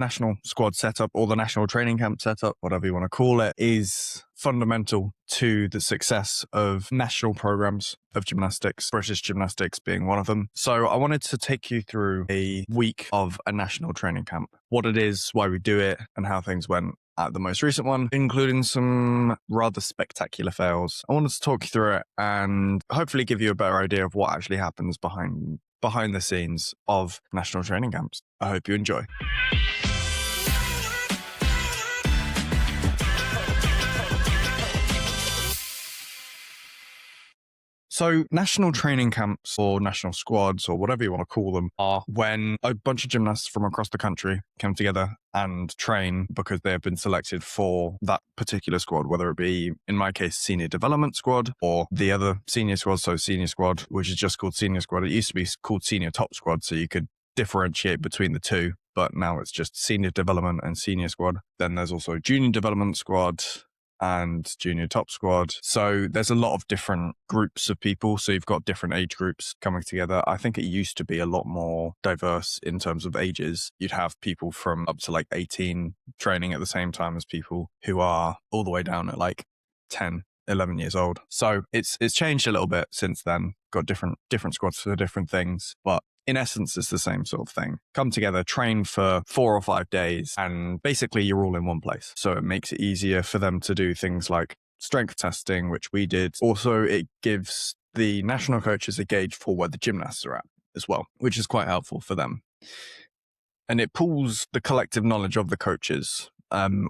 national squad setup or the national training camp setup, whatever you want to call it, is fundamental to the success of national programs of gymnastics, British Gymnastics being one of them. So I wanted to take you through a week of a national training camp, what it is, why we do it, and how things went at the most recent one, including some rather spectacular fails. I wanted to talk you through it and hopefully give you a better idea of what actually happens behind the scenes of national training camps. I hope you enjoy. So national training camps or national squads or whatever you want to call them are when a bunch of gymnasts from across the country come together and train because they have been selected for that particular squad, whether it be, in my case, senior development squad or the other senior squad, so senior squad, which is just called senior squad. It used to be called senior top squad, so you could differentiate between the two, but now it's just senior development and senior squad. Then there's also junior development squad and junior top squad. So there's a lot of different groups of people. So you've got different age groups coming together. I think it used to be a lot more diverse in terms of ages. You'd have people from up to like 18 training at the same time as people who are all the way down at like 10, 11 years old. So it's changed a little bit since then. Got different squads for different things, but in essence, it's the same sort of thing. Come together, train for 4 or 5 days, and basically you're all in one place. So it makes it easier for them to do things like strength testing, which we did. Also, it gives the national coaches a gauge for where the gymnasts are at as well, which is quite helpful for them. And it pulls the collective knowledge of the coaches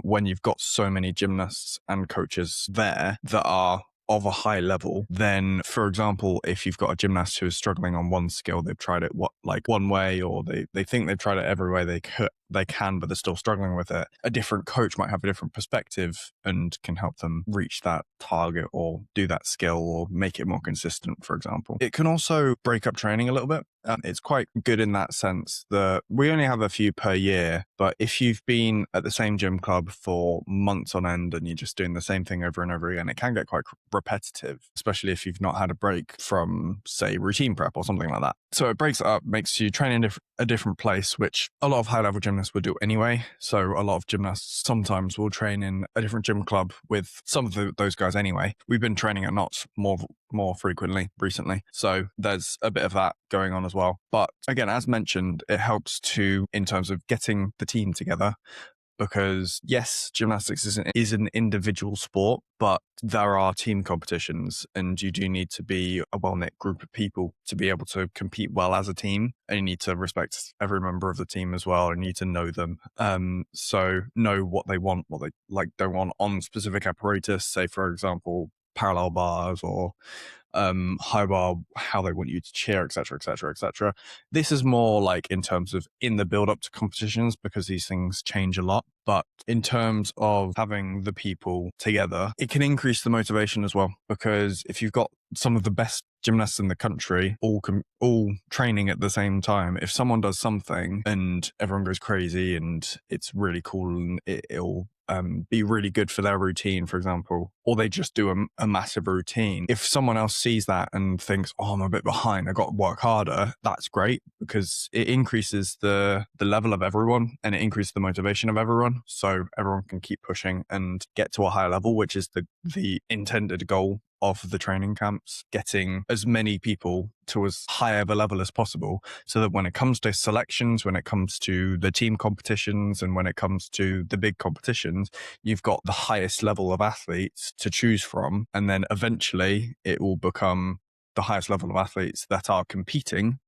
when you've got so many gymnasts and coaches there that are of a high level. Then, for example, if you've got a gymnast who is struggling on one skill, they've tried it one way, or they think they've tried it every way they can, but they're still struggling with it. A different coach might have a different perspective and can help them reach that target or do that skill or make it more consistent, for example. It can also break up training a little bit. It's quite good in that sense that we only have a few per year, but if you've been at the same gym club for months on end and you're just doing the same thing over and over again, it can get quite repetitive, especially if you've not had a break from, say, routine prep or something like that. So it breaks it up, makes you train in a different place, which a lot of high-level gymnasts would do anyway. So a lot of gymnasts sometimes will train in a different gym club with some of those guys anyway. We've been training at Knots more frequently recently. So there's a bit of that going on as well. But again, as mentioned, it helps in terms of getting the team together. Because yes, gymnastics is an individual sport, but there are team competitions and you do need to be a well-knit group of people to be able to compete well as a team. And you need to respect every member of the team as well and you need to know them. So know what they want, what they don't want on specific apparatus, say for example, parallel bars or high bar, how they want you to cheer, etc., etc., etc. This is more like in terms of in the build up to competitions because these things change a lot. But in terms of having the people together, it can increase the motivation as well, because if you've got some of the best gymnasts in the country all training at the same time, if someone does something and everyone goes crazy and it's really cool and it'll be really good for their routine, for example, or they just do a massive routine. If someone else sees that and thinks, oh, I'm a bit behind, I got to work harder, that's great because it increases the level of everyone and it increases the motivation of everyone. So everyone can keep pushing and get to a higher level, which is the intended goal of the training camps, getting as many people to as high of a level as possible so that when it comes to selections, when it comes to the team competitions and when it comes to the big competitions, you've got the highest level of athletes to choose from. And then eventually it will become the highest level of athletes that are competing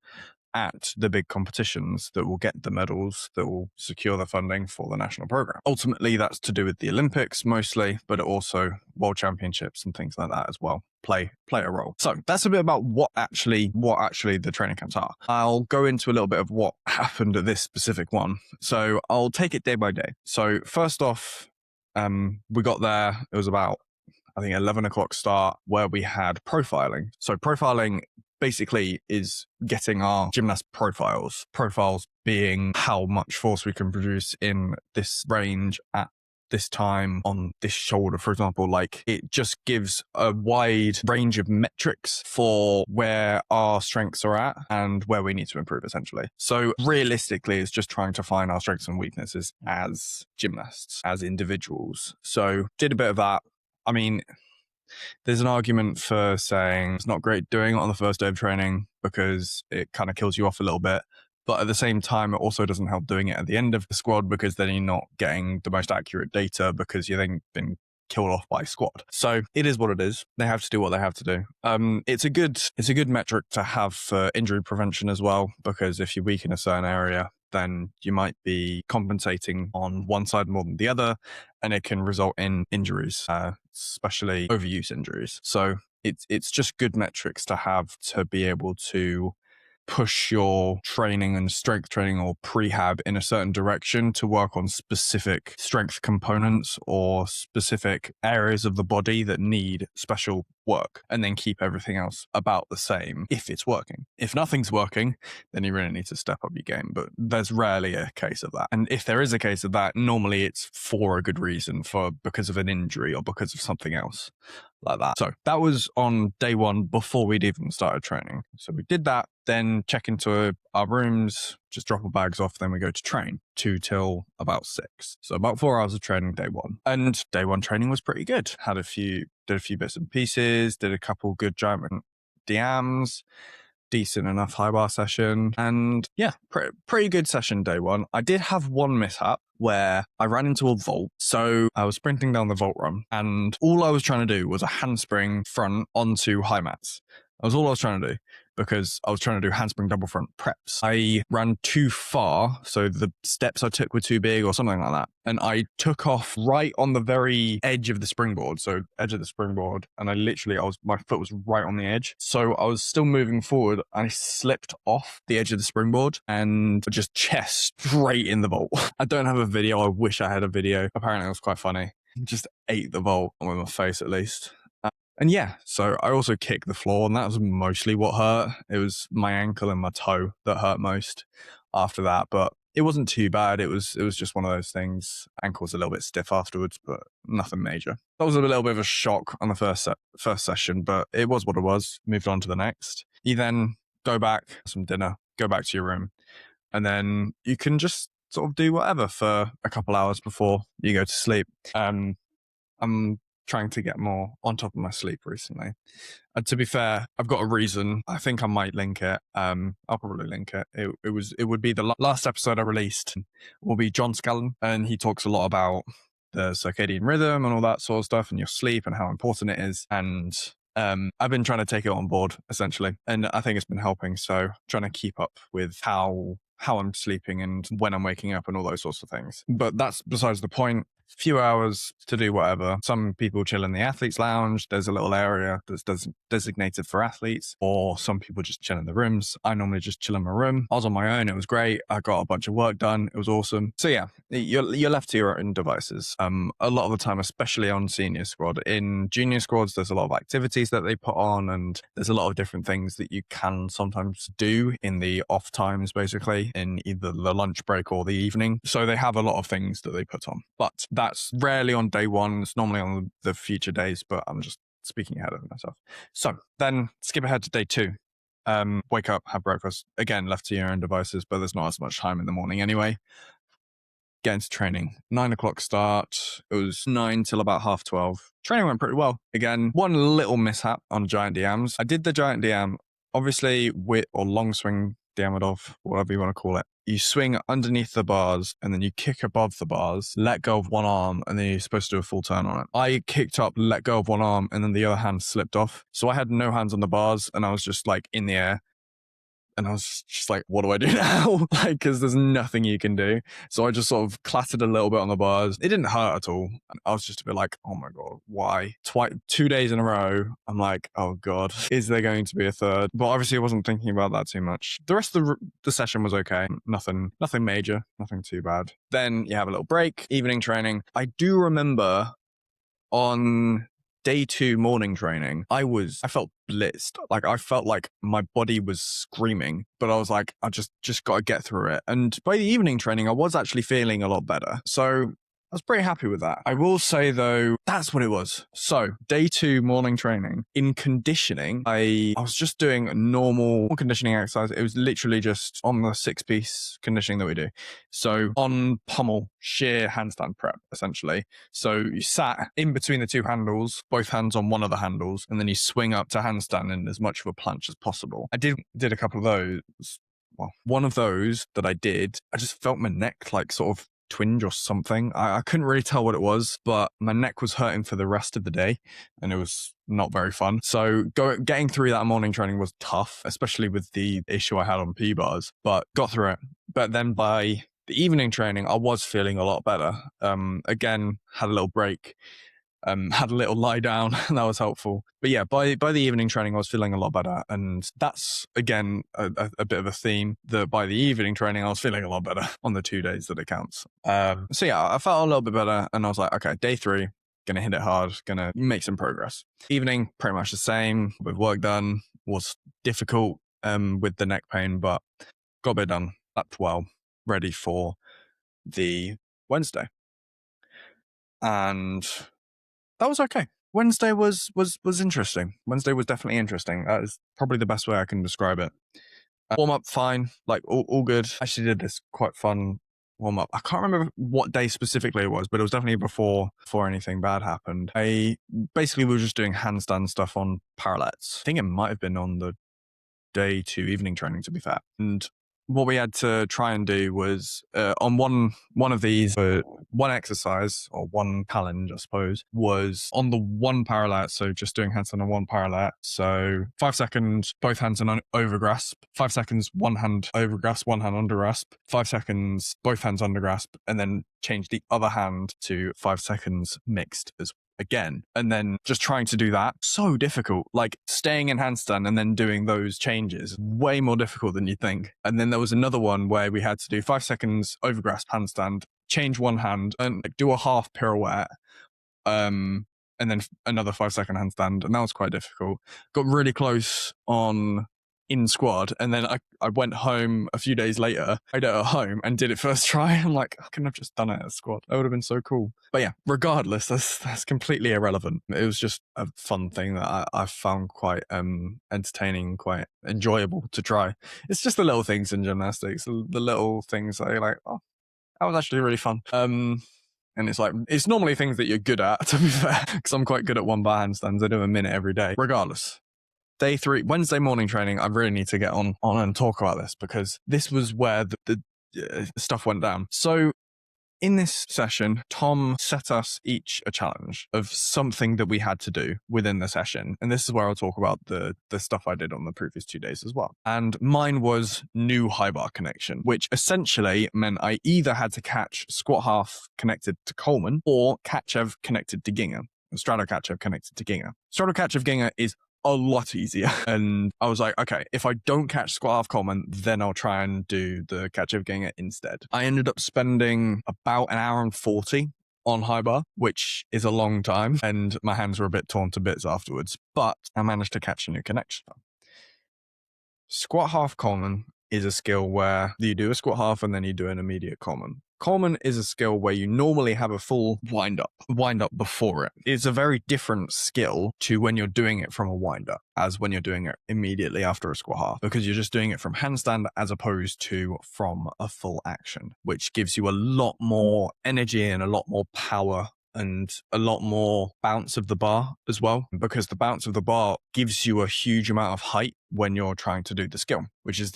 at the big competitions that will get the medals, that will secure the funding for the national program. Ultimately, that's to do with the Olympics mostly, but also world championships and things like that as well play a role. So that's a bit about what actually the training camps are. I'll go into a little bit of what happened at this specific one. So I'll take it day by day. So first off, we got there, it was about, I think 11 o'clock start, where we had profiling. So profiling basically is getting our gymnast profiles being how much force we can produce in this range at this time on this shoulder, for example. Like, it just gives a wide range of metrics for where our strengths are at and where we need to improve, essentially. So realistically, it's just trying to find our strengths and weaknesses as gymnasts, as individuals. So did a bit of that. I mean, there's an argument for saying it's not great doing it on the first day of training because it kind of kills you off a little bit. But at the same time, it also doesn't help doing it at the end of the squad because then you're not getting the most accurate data because you've then been killed off by squad. So it is what it is. They have to do what they have to do. It's a good metric to have for injury prevention as well, because if you weaken a certain area, then you might be compensating on one side more than the other, and it can result in injuries, especially overuse injuries. So it's just good metrics to have to be able to push your training and strength training or prehab in a certain direction to work on specific strength components or specific areas of the body that need special work, and then keep everything else about the same if it's working. If nothing's working, then you really need to step up your game, but there's rarely a case of that. And if there is a case of that, normally it's for a good reason, because of an injury or because of something else like that. So that was on day one before we'd even started training. So we did that, then check into our rooms, just drop our bags off, then we go to train 2 till about 6. So about 4 hours of training day one. And day one training was pretty good. Did a few bits and pieces, did a couple good giant DMs, decent enough high bar session, and yeah, pretty good session day one. I did have one mishap where I ran into a vault. So I was sprinting down the vault run, and all I was trying to do was a handspring front onto high mats. That was all I was trying to do, because I was trying to do handspring double front preps. I ran too far, so the steps I took were too big or something like that. And I took off right on the very edge of the springboard, so edge of the springboard, and my foot was right on the edge. So I was still moving forward, and I slipped off the edge of the springboard and just chest straight in the vault. I don't have a video. I wish I had a video. Apparently it was quite funny. Just ate the vault with my face, at least. And yeah, so I also kicked the floor, and that was mostly what hurt. It was my ankle and my toe that hurt most after that, but it wasn't too bad. It was just one of those things. Ankle was a little bit stiff afterwards, but nothing major. That was a little bit of a shock on the first session, but it was what it was. Moved on to the next. You then go back, some dinner, go back to your room, and then you can just sort of do whatever for a couple hours before you go to sleep. I'm trying to get more on top of my sleep recently. And to be fair, I've got a reason. I think I might link it. I'll probably link it. It would be the last episode I released will be John Scallon, and he talks a lot about the circadian rhythm and all that sort of stuff, and your sleep and how important it is. And I've been trying to take it on board, essentially, and I think it's been helping. So trying to keep up with how I'm sleeping and when I'm waking up and all those sorts of things. But that's besides the point. Few hours to do whatever. Some people chill in the athletes lounge. There's a little area that's designated for athletes, or some people just chill in the rooms. I normally just chill in my room. I was on my own. It was great. I got a bunch of work done. It was awesome. So yeah, you're left to your own devices. A lot of the time, especially on senior squad. In junior squads, there's a lot of activities that they put on, and there's a lot of different things that you can sometimes do in the off times, basically, in either the lunch break or the evening. So they have a lot of things that they put on, but that's rarely on day one. It's normally on the future days, but I'm just speaking ahead of myself. So then skip ahead to day 2. Wake up, have breakfast. Again, left to your own devices, but there's not as much time in the morning anyway. Get into training. 9 o'clock start. It was 9 till about 12:30. Training went pretty well. Again, one little mishap on giant DMs. I did the giant DM, obviously with or long swing Diamondov, whatever you want to call it. You swing underneath the bars and then you kick above the bars, let go of one arm, and then you're supposed to do a full turn on it. I kicked up, let go of one arm, and then the other hand slipped off. So I had no hands on the bars, and I was just like in the air. And I was just like, what do I do now? Like, because there's nothing you can do. So I just sort of clattered a little bit on the bars. It didn't hurt at all. And I was just a bit like, oh my God, why? 2 days in a row, I'm like, oh God, is there going to be a third? But obviously I wasn't thinking about that too much. The rest of the session was okay. Nothing major, nothing too bad. Then you have a little break, evening training. I do remember on day 2 morning training, I felt blitzed. Like I felt like my body was screaming, but I was like, I just got to get through it. And by the evening training, I was actually feeling a lot better. So I was pretty happy with that. I will say though, that's what it was. So day 2 morning training in conditioning, I was just doing a normal conditioning exercise. It was literally just on the 6-piece conditioning that we do. So on pommel, sheer handstand prep, essentially. So you sat in between the 2 handles, both hands on one of the handles, and then you swing up to handstand in as much of a planche as possible. I did a couple of those. Well, one of those that I did, I just felt my neck like sort of twinge or something. I couldn't really tell what it was, but my neck was hurting for the rest of the day and it was not very fun. So getting through that morning training was tough, especially with the issue I had on P-bars, but got through it. But then by the evening training, I was feeling a lot better. Again, had a little break. Had a little lie down and that was helpful. But yeah, by the evening training, I was feeling a lot better. And that's, again, a bit of a theme that by the evening training, I was feeling a lot better on the 2 days that it counts. So yeah, I felt a little bit better and I was like, okay, day 3, gonna hit it hard, gonna make some progress. Evening, pretty much the same with work done, was difficult with the neck pain, but got a bit done, slept well, ready for the Wednesday. And that was okay. Wednesday was interesting. Wednesday was definitely interesting. That is probably the best way I can describe it. Warm up, fine, like all good. Actually did this quite fun warm up. I can't remember what day specifically it was, but it was definitely before anything bad happened. Basically we were just doing handstand stuff on parallettes. I think it might have been on the day 2 evening training, to be fair. And what we had to try and do was on one of these, one exercise or one challenge, I suppose, was on the one parallel. So just doing handstand on one parallel. So 5 seconds, both hands on over grasp, 5 seconds, one hand over grasp, one hand under grasp, 5 seconds, both hands under grasp, and then change the other hand to 5 seconds mixed as again, and then just trying to do that. So difficult, like staying in handstand and then doing those changes, way more difficult than you think. And then there was another one where we had to do 5 seconds over grasp handstand, change one hand and do a half pirouette, and then another 5 second handstand, and that was quite difficult. Got really close on in squad, and then I went home a few days later, I did it at home and did it first try. I'm like, I couldn't have just done it at squad. That would have been so cool. But yeah, regardless, that's completely irrelevant. It was just a fun thing that I found quite entertaining, quite enjoyable to try. It's just the little things in gymnastics, the little things that you're like, oh, that was actually really fun. And it's like, it's normally things that you're good at, to be fair, because I'm quite good at one bar handstands. I do a minute every day. Regardless, day 3, Wednesday morning training, I really need to get on and talk about this because this was where the stuff went down. So in this session, Tom set us each a challenge of something that we had to do within the session. And this is where I'll talk about the stuff I did on the previous 2 days as well. And mine was new high bar connection, which essentially meant I either had to catch squat half connected to Kolman or Tkatchev connected to Geinger. Strato Tkatchev connected to Geinger. Strato Tkatchev Geinger is a lot easier. And I was like, okay, if I don't catch squat half Kolman, then I'll try and do the Tkatchev Geinger instead. I ended up spending about an hour and 40 on high bar, which is a long time, and my hands were a bit torn to bits afterwards, but I managed to catch a new connection. Squat half Kolman is a skill where you do a squat half and then you do an immediate Kolman. Kolman is a skill where you normally have a full wind up before it. It's a very different skill to when you're doing it from a wind up as when you're doing it immediately after a squat half, because you're just doing it from handstand as opposed to from a full action, which gives you a lot more energy and a lot more power and a lot more bounce of the bar as well, because the bounce of the bar gives you a huge amount of height when you're trying to do the skill, which is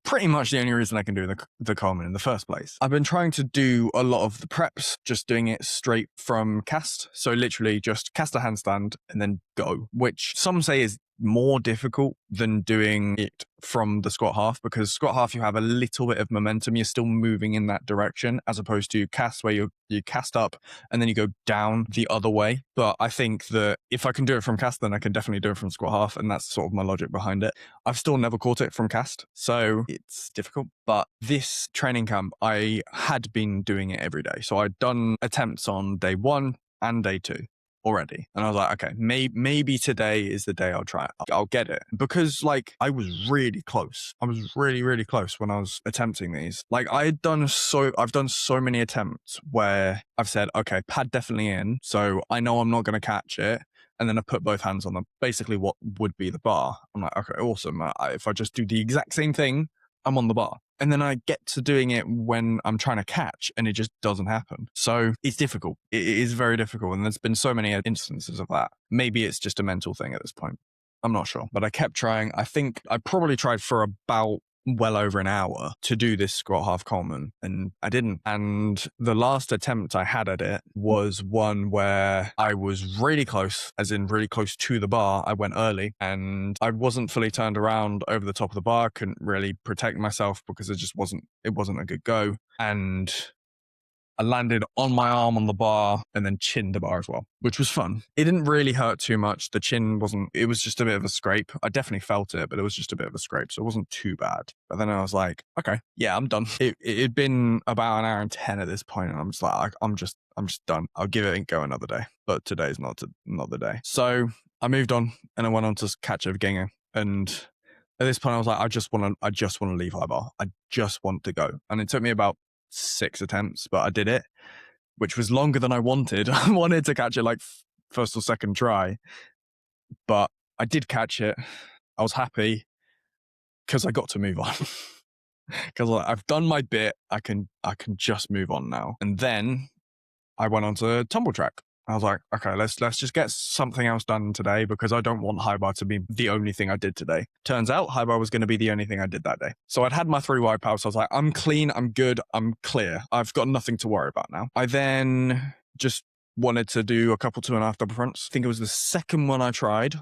pretty much the only reason I can do the Kolman in the first place. I've been trying to do a lot of the preps, just doing it straight from cast. So literally just cast a handstand and then go, which some say is more difficult than doing it from the squat half, because squat half you have a little bit of momentum, you're still moving in that direction, as opposed to cast where you cast up and then you go down the other way. But I think that if I can do it from cast, then I can definitely do it from squat half, and that's sort of my logic behind it. I've still never caught it from cast, so it's difficult. But this training camp, I had been doing it every day. So I'd done attempts on day 1 and day 2 already. And I was like, okay, maybe today is the day I'll try it. I'll get it. Because like I was really close. I was really, really close when I was attempting these. Like I've done so many attempts where I've said, okay, pad definitely in. So I know I'm not going to catch it. And then I put both hands on basically what would be the bar. I'm like, okay, awesome. If I just do the exact same thing, I'm on the bar. And then I get to doing it when I'm trying to catch and it just doesn't happen. So it's difficult. It is very difficult. And there's been so many instances of that. Maybe it's just a mental thing at this point. I'm not sure, but I kept trying. I think I probably tried for about well over an hour to do this squat half Kolman, and I didn't. And the last attempt I had at it was one where I was really close, as in really close to the bar. I went early and I wasn't fully turned around over the top of the bar. Couldn't really protect myself because it wasn't a good go. And I landed on my arm on the bar and then chinned the bar as well, which was fun. It didn't really hurt too much. The chin it was just a bit of a scrape. I definitely felt it, but it was just a bit of a scrape. So it wasn't too bad. But then I was like, okay, yeah, I'm done. It'd been about an hour and 10 at this point, and I'm just like, I'm just done. I'll give it a go another day. But today's not the day. So I moved on and I went on to Tkatchev Geinger. And at this point I was like, I just want to leave high bar. I just want to go. And it took me about 6 attempts, but I did it, which was longer than I wanted. I wanted to catch it like first or second try, but I did catch it. I was happy because I got to move on. Because I've done my bit, I can just move on now. And then I went on to tumble track. I was like, okay, let's just get something else done today because I don't want high bar to be the only thing I did today. Turns out high bar was going to be the only thing I did that day. So I'd had my 3 wipeouts. I was like, I'm clean, I'm good, I'm clear. I've got nothing to worry about now. I then just wanted to do a couple 2.5 double fronts. I think it was the second one I tried.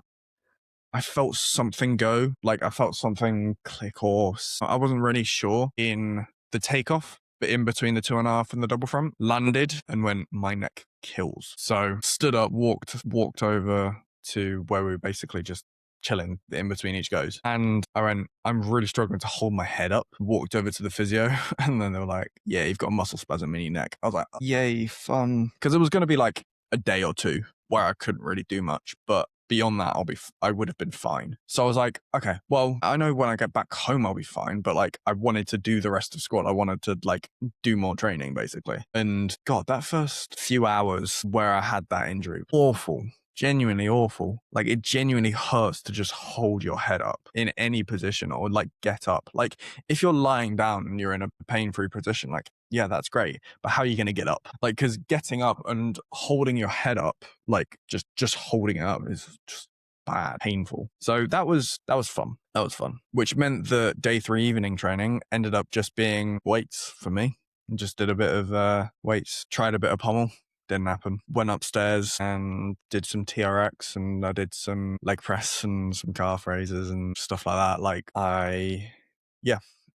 I felt something go, like I felt something click, or I wasn't really sure in the takeoff. But in between the 2.5 and the double front, landed and went, my neck kills. So stood up, walked over to where we were basically just chilling in between each goes. And I went, I'm really struggling to hold my head up. Walked over to the physio and then they were like, yeah, you've got a muscle spasm in your neck. I was like, yay, fun. Because it was going to be like a day or two where I couldn't really do much. But beyond that, I would have been fine. So I was like, okay, well, I know when I get back home, I'll be fine. But like, I wanted to do the rest of squat. I wanted to like do more training basically. And God, that first few hours where I had that injury, awful. Genuinely awful. Like it genuinely hurts to just hold your head up in any position or like get up. Like if you're lying down and you're in a pain-free position, like, yeah, that's great. But how are you going to get up? Like, because getting up and holding your head up, like just holding it up is just bad, painful. So that was fun. That was fun. Which meant that day 3 evening training ended up just being weights for me. Just did a bit of weights, tried a bit of pommel. Didn't happen. Went upstairs and did some TRX and I did some leg press and some calf raises and stuff like that. Like I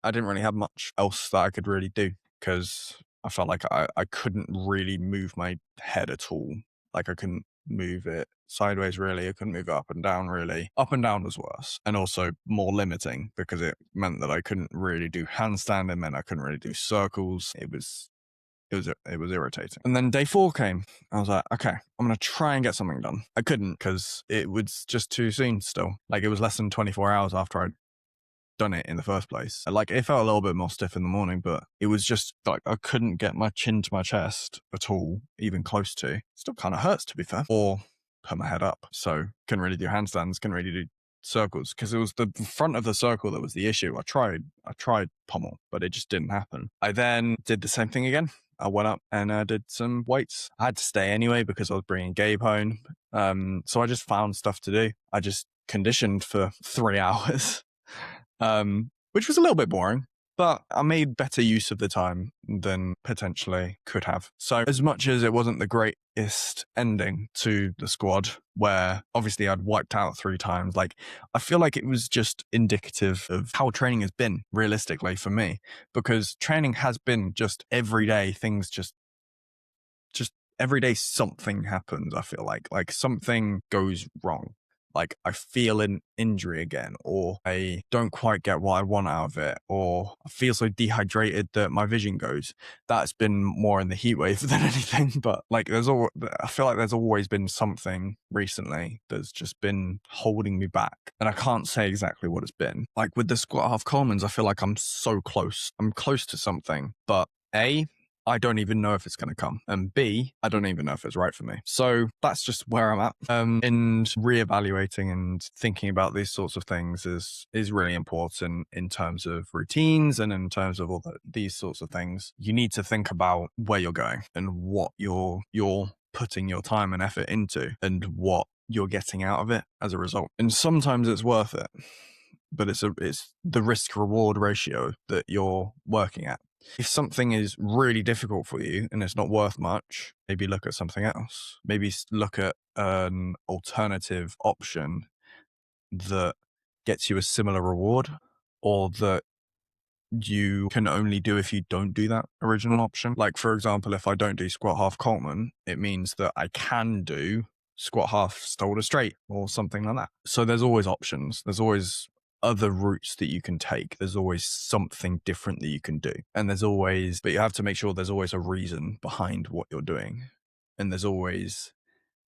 didn't really have much else that I could really do because I felt like I couldn't really move my head at all. Like I couldn't move it sideways really. I couldn't move it up and down really. Up and down was worse and also more limiting because it meant that I couldn't really do handstand. It meant I couldn't really do circles. It was irritating. And then day 4 came. I was like, okay, I'm going to try and get something done. I couldn't because it was just too soon still. Like it was less than 24 hours after I'd done it in the first place. Like it felt a little bit more stiff in the morning, but it was just like I couldn't get my chin to my chest at all, even close to. Still kind of hurts to be fair. Or put my head up. So couldn't really do handstands, couldn't really do circles because it was the front of the circle that was the issue. I tried pommel, but it just didn't happen. I then did the same thing again. I went up and did some weights. I had to stay anyway because I was bringing Gabe home. So I just found stuff to do. I just conditioned for 3 hours, which was a little bit boring, but I made better use of the time than potentially could have. So as much as it wasn't the greatest ending to the squad, where obviously I'd wiped out 3 times, like I feel like it was just indicative of how training has been realistically for me, because training has been just everyday things, just every day something happens. I feel like something goes wrong. like I feel an injury again, or I don't quite get what I want out of it, or I feel so dehydrated that my vision goes. That's been more in the heat wave than anything, but like I feel like there's always been something recently that's just been holding me back, and I can't say exactly what it's been. Like with the squat half Kolmans, I feel like I'm so close. I'm close to something, but I don't even know if it's going to come. And B, I don't even know if it's right for me. So that's just where I'm at. And reevaluating and thinking about these sorts of things is really important in terms of routines and in terms of these sorts of things. You need to think about where you're going and what you're putting your time and effort into and what you're getting out of it as a result. And sometimes it's worth it, but it's the risk reward ratio that you're working at. If something is really difficult for you and it's not worth much, maybe look at something else. Maybe look at an alternative option that gets you a similar reward, or that you can only do if you don't do that original option. Like, for example, if I don't do squat half Kolman, it means that I can do squat half shoulder straight or something like that. So there's always options. There's always other routes that you can take. There's always something different that you can do. And but you have to make sure there's always a reason behind what you're doing. And there's always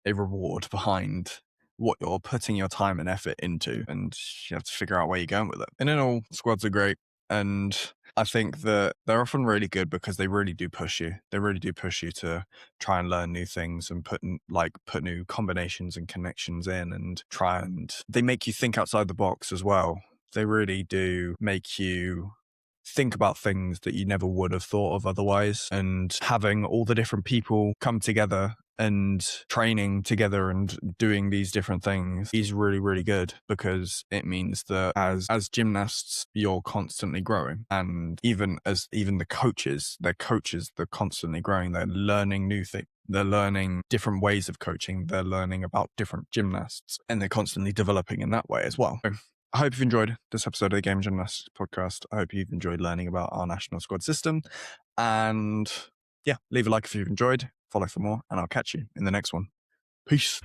a reward behind what you're putting your time and effort into. And you have to figure out where you're going with it. And in all, squads are great. And I think that they're often really good because they really do push you. They really do push you to try and learn new things and put new combinations and connections in, and they make you think outside the box as well. They really do make you think about things that you never would have thought of otherwise. And having all the different people come together and training together and doing these different things is really, really good, because it means that as gymnasts, you're constantly growing. And even the coaches, they're constantly growing. They're learning new things. They're learning different ways of coaching. They're learning about different gymnasts, and they're constantly developing in that way as well. So I hope you've enjoyed this episode of the Game of Gymnastics podcast. I hope you've enjoyed learning about our national squad system. And yeah, leave a like if you've enjoyed, follow for more, and I'll catch you in the next one. Peace.